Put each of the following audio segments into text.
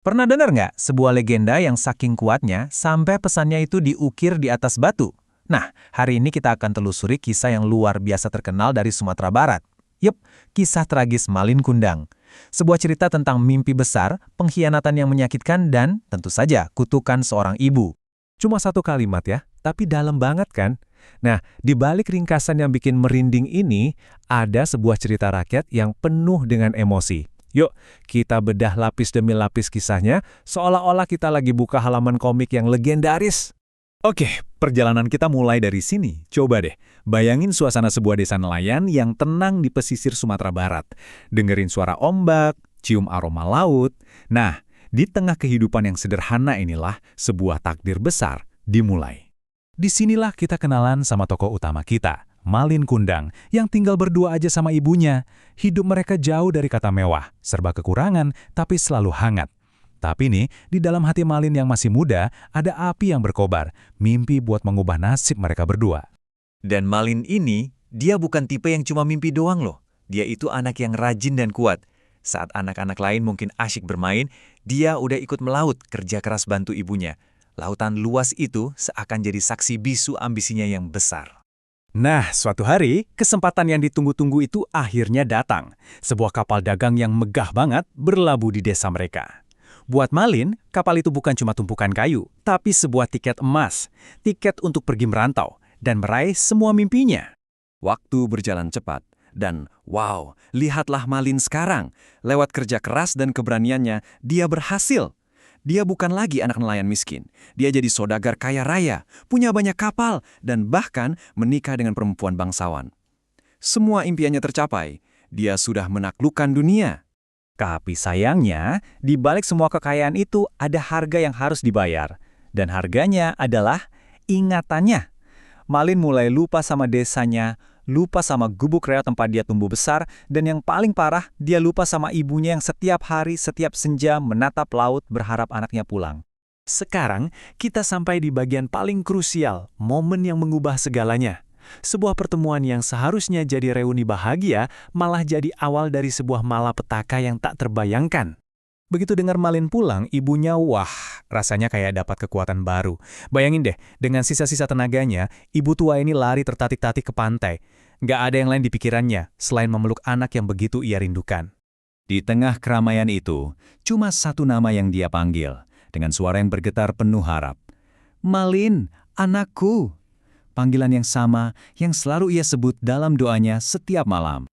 Pernah dengar nggak sebuah legenda yang saking kuatnya sampai pesannya itu diukir di atas batu? Nah, hari ini kita akan telusuri kisah yang luar biasa terkenal dari Sumatera Barat. Yup, kisah tragis Malin Kundang. Sebuah cerita tentang mimpi besar, pengkhianatan yang menyakitkan, dan tentu saja kutukan seorang ibu. Cuma satu kalimat ya, tapi dalam banget kan? Nah, di balik ringkasan yang bikin merinding ini, ada sebuah cerita rakyat yang penuh dengan emosi. Yuk, kita bedah lapis demi lapis kisahnya, seolah-olah kita lagi buka halaman komik yang legendaris. Oke, perjalanan kita mulai dari sini. Coba deh, bayangin suasana sebuah desa nelayan yang tenang di pesisir Sumatera Barat. Dengerin suara ombak, cium aroma laut. Nah, di tengah kehidupan yang sederhana inilah sebuah takdir besar dimulai. Disinilah kita kenalan sama tokoh utama kita, Malin Kundang, yang tinggal berdua aja sama ibunya. Hidup mereka jauh dari kata mewah, serba kekurangan, tapi selalu hangat. Tapi nih, di dalam hati Malin yang masih muda, ada api yang berkobar, mimpi buat mengubah nasib mereka berdua. Dan Malin ini, dia bukan tipe yang cuma mimpi doang loh. Dia itu anak yang rajin dan kuat. Saat anak-anak lain mungkin asyik bermain, dia udah ikut melaut, kerja keras bantu ibunya. Lautan luas itu seakan jadi saksi bisu ambisinya yang besar. Nah, suatu hari, kesempatan yang ditunggu-tunggu itu akhirnya datang. Sebuah kapal dagang yang megah banget berlabuh di desa mereka. Buat Malin, kapal itu bukan cuma tumpukan kayu, tapi sebuah tiket emas. Tiket untuk pergi merantau dan meraih semua mimpinya. Waktu berjalan cepat, dan wow, lihatlah Malin sekarang. Lewat kerja keras dan keberaniannya, dia berhasil. Dia bukan lagi anak nelayan miskin. Dia jadi saudagar kaya raya, punya banyak kapal, dan bahkan menikah dengan perempuan bangsawan. Semua impiannya tercapai. Dia sudah menaklukkan dunia. Tapi sayangnya, di balik semua kekayaan itu ada harga yang harus dibayar. Dan harganya adalah ingatannya. Malin mulai lupa sama desanya, lupa sama gubuk reot tempat dia tumbuh besar, dan yang paling parah, dia lupa sama ibunya yang setiap hari, setiap senja menatap laut berharap anaknya pulang. Sekarang, kita sampai di bagian paling krusial, momen yang mengubah segalanya. Sebuah pertemuan yang seharusnya jadi reuni bahagia, malah jadi awal dari sebuah malapetaka yang tak terbayangkan. Begitu dengar Malin pulang, ibunya wah, rasanya kayak dapat kekuatan baru. Bayangin deh, dengan sisa-sisa tenaganya, ibu tua ini lari tertatih-tatih ke pantai. Nggak ada yang lain di pikirannya, selain memeluk anak yang begitu ia rindukan. Di tengah keramaian itu, cuma satu nama yang dia panggil, dengan suara yang bergetar penuh harap. Malin, anakku. Panggilan yang sama yang selalu ia sebut dalam doanya setiap malam.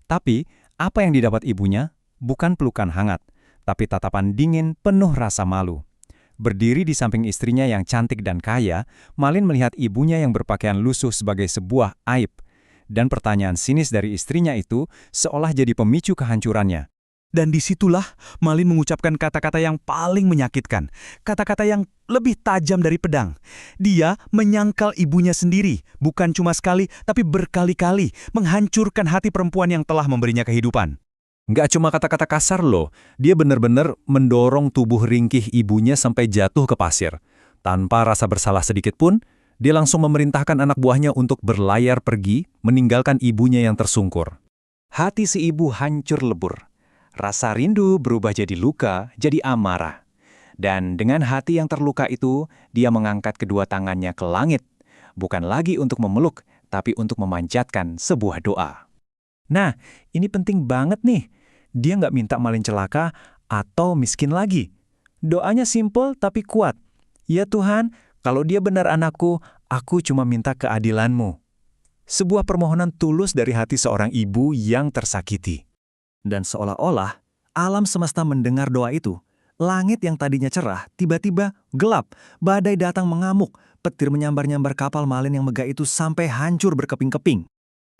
Tapi, apa yang didapat ibunya? Bukan pelukan hangat, tapi tatapan dingin penuh rasa malu. Berdiri di samping istrinya yang cantik dan kaya, Malin melihat ibunya yang berpakaian lusuh sebagai sebuah aib. Dan pertanyaan sinis dari istrinya itu seolah jadi pemicu kehancurannya. Dan disitulah Malin mengucapkan kata-kata yang paling menyakitkan. Kata-kata yang lebih tajam dari pedang. Dia menyangkal ibunya sendiri, bukan cuma sekali, tapi berkali-kali, menghancurkan hati perempuan yang telah memberinya kehidupan. Nggak cuma kata-kata kasar loh, dia benar-benar mendorong tubuh ringkih ibunya sampai jatuh ke pasir. Tanpa rasa bersalah sedikit pun, dia langsung memerintahkan anak buahnya untuk berlayar pergi, meninggalkan ibunya yang tersungkur. Hati si ibu hancur lebur. Rasa rindu berubah jadi luka, jadi amarah. Dan dengan hati yang terluka itu, dia mengangkat kedua tangannya ke langit. Bukan lagi untuk memeluk, tapi untuk memanjatkan sebuah doa. Nah, ini penting banget nih. Dia nggak minta Malin celaka atau miskin lagi. Doanya simpel tapi kuat. Ya Tuhan, kalau dia benar anakku, aku cuma minta keadilan-Mu. Sebuah permohonan tulus dari hati seorang ibu yang tersakiti. Dan seolah-olah alam semesta mendengar doa itu. Langit yang tadinya cerah, tiba-tiba gelap. Badai datang mengamuk. Petir menyambar-nyambar kapal Malin yang megah itu sampai hancur berkeping-keping.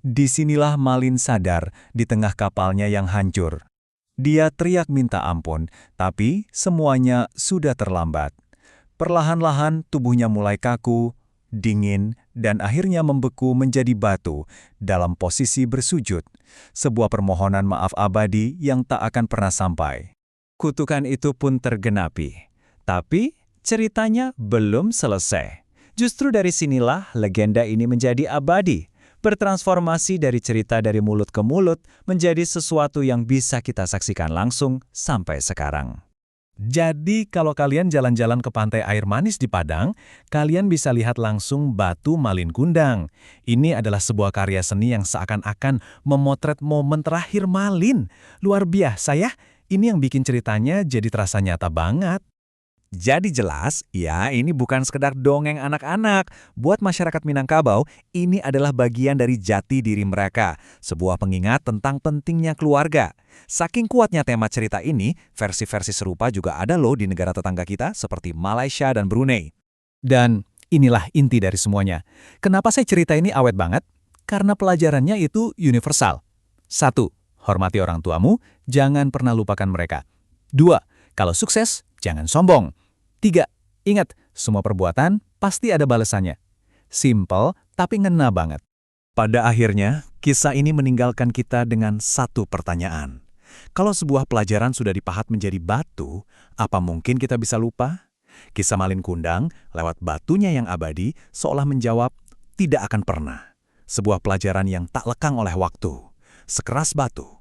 Disinilah Malin sadar di tengah kapalnya yang hancur. Dia teriak minta ampun, tapi semuanya sudah terlambat. Perlahan-lahan tubuhnya mulai kaku, dingin, dan akhirnya membeku menjadi batu dalam posisi bersujud. Sebuah permohonan maaf abadi yang tak akan pernah sampai. Kutukan itu pun tergenapi. Tapi ceritanya belum selesai. Justru dari sinilah legenda ini menjadi abadi. Bertransformasi dari cerita dari mulut ke mulut menjadi sesuatu yang bisa kita saksikan langsung sampai sekarang. Jadi kalau kalian jalan-jalan ke pantai air manis di Padang, kalian bisa lihat langsung batu Malin Kundang. Ini adalah sebuah karya seni yang seakan-akan memotret momen terakhir Malin. Luar biasa ya, ini yang bikin ceritanya jadi terasa nyata banget. Jadi jelas, ya ini bukan sekedar dongeng anak-anak. Buat masyarakat Minangkabau, ini adalah bagian dari jati diri mereka. Sebuah pengingat tentang pentingnya keluarga. Saking kuatnya tema cerita ini, versi-versi serupa juga ada loh di negara tetangga kita seperti Malaysia dan Brunei. Dan inilah inti dari semuanya. Kenapa saya cerita ini awet banget? Karena pelajarannya itu universal. 1. Hormati orang tuamu, jangan pernah lupakan mereka. 2. Kalau sukses, jangan sombong. 3. Ingat, semua perbuatan pasti ada balasannya. Simple, tapi ngena banget. Pada akhirnya, kisah ini meninggalkan kita dengan satu pertanyaan. Kalau sebuah pelajaran sudah dipahat menjadi batu, apa mungkin kita bisa lupa? Kisah Malin Kundang, lewat batunya yang abadi, seolah menjawab, tidak akan pernah. Sebuah pelajaran yang tak lekang oleh waktu. Sekeras batu,